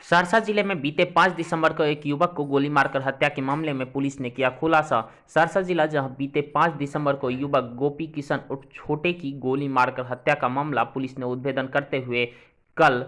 सहरसा जिले में बीते 5 दिसंबर को एक युवक को गोली मारकर हत्या के मामले में पुलिस ने किया खुलासा। सहरसा जिला जहां बीते 5 दिसंबर को युवक गोपी किशन उर्फ छोटे की गोली मारकर हत्या का मामला पुलिस ने उद्भेदन करते हुए कल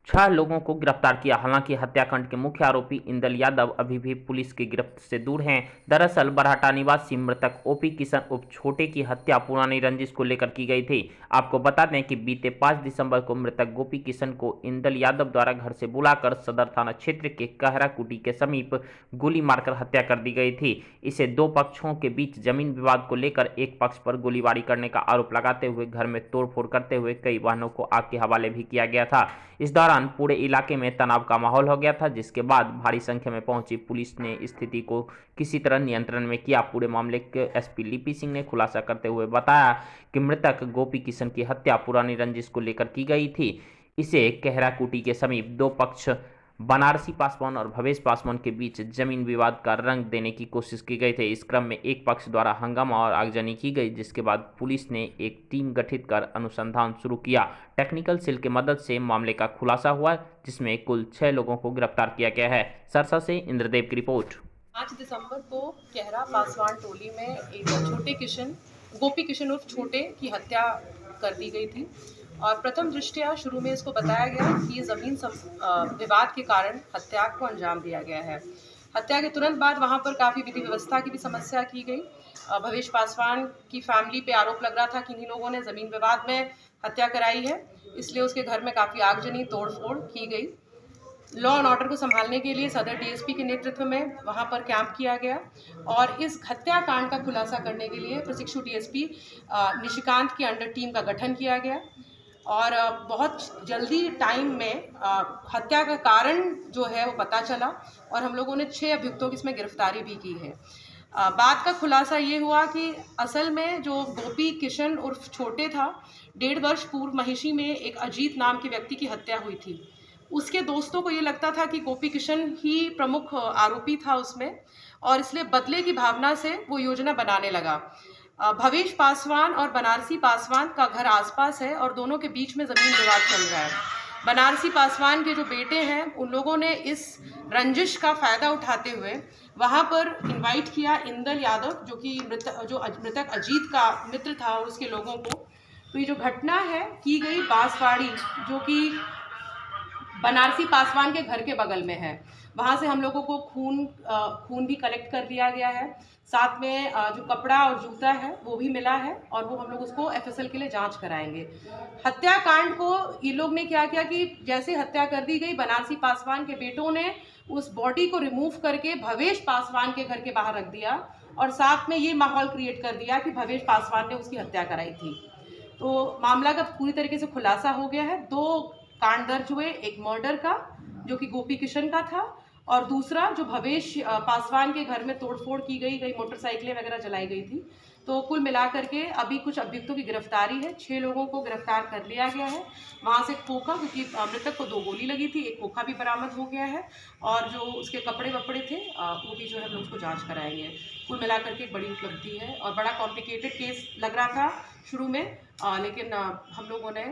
6 लोगों को गिरफ्तार किया। हालांकि हत्याकांड के मुख्य आरोपी इंदल यादव अभी भी पुलिस की गिरफ्त से दूर हैं। दरअसल बरहाटा निवासी मृतक ओपी किशन उर्फ छोटे की हत्या पुरानी रंजिश को लेकर की गई थी। आपको बता दें कि बीते 5 दिसंबर को मृतक गोपी किशन को इंदल यादव द्वारा घर से बुलाकर सदर थाना क्षेत्र के कहरा कुटी के समीप गोली मारकर हत्या कर दी गई थी। इसे दो पक्षों के बीच जमीन विवाद को लेकर एक पक्ष पर गोलीबारी करने का आरोप लगाते हुए घर में तोड़फोड़ करते हुए कई वाहनों को आग के हवाले भी किया गया था। इस दौरान पूरे इलाके में तनाव का माहौल हो गया था, जिसके बाद भारी संख्या में पहुंची पुलिस ने स्थिति को किसी तरह नियंत्रण में किया। पूरे मामले के एसपी लिपि सिंह ने खुलासा करते हुए बताया कि मृतक गोपी किशन की हत्या पुरानी रंजिश को लेकर की गई थी। इसे कहरा कुटी के समीप दो पक्ष बनारसी पासवान और भवेश पासवान के बीच जमीन विवाद का रंग देने की कोशिश की गई थी। इस क्रम में एक पक्ष द्वारा हंगामा और आगजनी की गई, जिसके बाद पुलिस ने एक टीम गठित कर अनुसंधान शुरू किया। टेक्निकल सेल की मदद से मामले का खुलासा हुआ, जिसमें कुल 6 लोगों को गिरफ्तार किया गया है। सरसा से इंद्रदेव की रिपोर्ट। 5 दिसंबर को कहरा पासवान टोली में एक गोपी किशन उर्फ छोटे की हत्या कर दी गई थी और प्रथम दृष्टया शुरू में इसको बताया गया कि ये ज़मीन विवाद के कारण हत्या को अंजाम दिया गया है। हत्या के तुरंत बाद वहाँ पर काफ़ी विधि व्यवस्था की भी समस्या की गई। भवेश पासवान की फैमिली पे आरोप लग रहा था कि इन्हीं लोगों ने ज़मीन विवाद में हत्या कराई है, इसलिए उसके घर में काफ़ी आगजनी तोड़फोड़ की गई। लॉ एंड ऑर्डर को संभालने के लिए सदर डीएसपी के नेतृत्व में वहां पर कैंप किया गया और इस हत्याकांड का खुलासा करने के लिए प्रशिक्षु डीएसपी निशिकांत की अंडर टीम का गठन किया गया और बहुत जल्दी टाइम में हत्या का कारण जो है वो पता चला और हम लोगों ने 6 अभियुक्तों की इसमें गिरफ्तारी भी की है। बात का खुलासा ये हुआ कि असल में जो गोपी किशन उर्फ छोटे था, 1.5 वर्ष पूर्व महिषी में एक अजीत नाम के व्यक्ति की हत्या हुई थी। उसके दोस्तों को ये लगता था कि गोपी किशन ही प्रमुख आरोपी था उसमें और इसलिए बदले की भावना से वो योजना बनाने लगा। भवेश पासवान और बनारसी पासवान का घर आसपास है और दोनों के बीच में ज़मीन विवाद चल रहा है। बनारसी पासवान के जो बेटे हैं उन लोगों ने इस रंजिश का फ़ायदा उठाते हुए वहाँ पर इनवाइट किया इंदल यादव, जो कि मृतक अजीत का मित्र था, और उसके लोगों को। तो ये जो घटना है की गई बांसवाड़ी, जो कि बनारसी पासवान के घर के बगल में है। वहाँ से हम लोगों को खून भी कलेक्ट कर लिया गया है, साथ में जो कपड़ा और जूता है वो भी मिला है और वो हम लोग उसको एफएसएल के लिए जांच कराएंगे। हत्याकांड को ये लोग ने क्या किया कि जैसे हत्या कर दी गई, बनारसी पासवान के बेटों ने उस बॉडी को रिमूव करके भवेश पासवान के घर के बाहर रख दिया और साथ में ये माहौल क्रिएट कर दिया कि भवेश पासवान ने उसकी हत्या कराई थी। तो मामला का पूरी तरीके से खुलासा हो गया है। 2 कांड दर्ज हुए, एक मर्डर का जो कि गोपी किशन का था और दूसरा जो भवेश पासवान के घर में तोड़फोड़ की गई, कई मोटरसाइकिलें वगैरह जलाई गई थी। तो कुल मिलाकर के अभी कुछ अभियुक्तों की गिरफ्तारी है। 6 लोगों को गिरफ्तार कर लिया गया है। वहाँ से खोखा, क्योंकि मृतक को 2 गोली लगी थी, एक खोखा भी बरामद हो गया है और जो उसके कपड़े वपड़े थे वो भी जो है हम लोग उसको जाँच कराएंगे। कुल मिलाकर के एक बड़ी उपलब्धि है और बड़ा कॉम्प्लिकेटेड केस लग रहा था शुरू में, लेकिन हम लोगों ने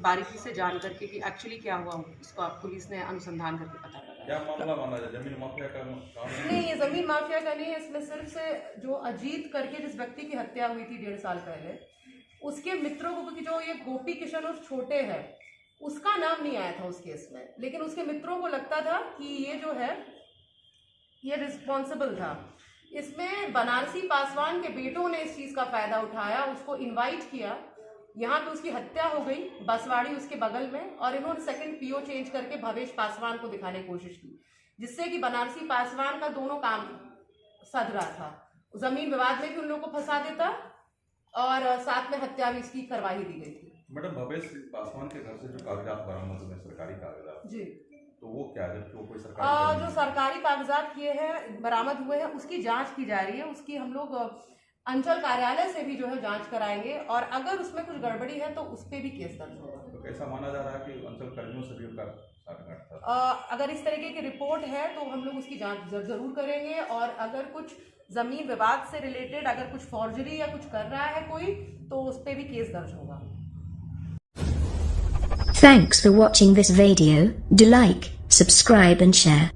बारीकी से जान करके कि एक्चुअली क्या हुआ इसको पुलिस ने अनुसंधान करके पता लगाया। क्या मामला माना जाए? जमीन माफिया का नहीं, ये जमीन माफिया का नहीं है। इसमें सिर्फ से जो अजीत करके जिस व्यक्ति की हत्या हुई थी 1.5 साल पहले, उसके मित्रों को, क्योंकि जो ये गोपी किशन और छोटे है उसका नाम नहीं आया था उस केस में, लेकिन उसके मित्रों को लगता था कि ये जो है ये रिस्पॉन्सिबल था। इसमें बनारसी पासवान के बेटों ने इस चीज़ का फ़ायदा उठाया, उसको इनवाइट किया, यहाँ पे उसकी हत्या हो गई बसवाड़ी उसके बगल में, और इन्होंने सेकंड पीओ चेंज करके भवेश पासवान को दिखाने की कोशिश की, जिससे कि बनारसी पासवान का दोनों काम सध रहा था। ज़मीन विवाद में भी उन लोगों को फंसा देता और साथ में हत्या भी इसकी करवाई दी गई थी। मैडम, भवेश पासवान के घर से जो कागजात बरामद हुए, सरकारी कागजात जी, तो वो क्या है? जो कोई सरकारी जो सरकारी कागजात किए हैं बरामद हुए हैं उसकी जांच की जा रही है। उसकी हम लोग अंचल कार्यालय से भी जो है जांच कराएंगे और अगर उसमें कुछ गड़बड़ी है तो उस पर भी केस दर्ज होगा। तो कैसा माना जा रहा है कि अंचल कर्मियों से भी उनका साठगांठ था? अगर इस तरीके की रिपोर्ट है तो हम लोग उसकी जांच जरूर करेंगे और अगर कुछ जमीन विवाद से रिलेटेड अगर कुछ फॉर्जरी या कुछ कर रहा है कोई, तो उस पर भी केस दर्ज होगा। Thanks for watching this video. Do like, subscribe and share.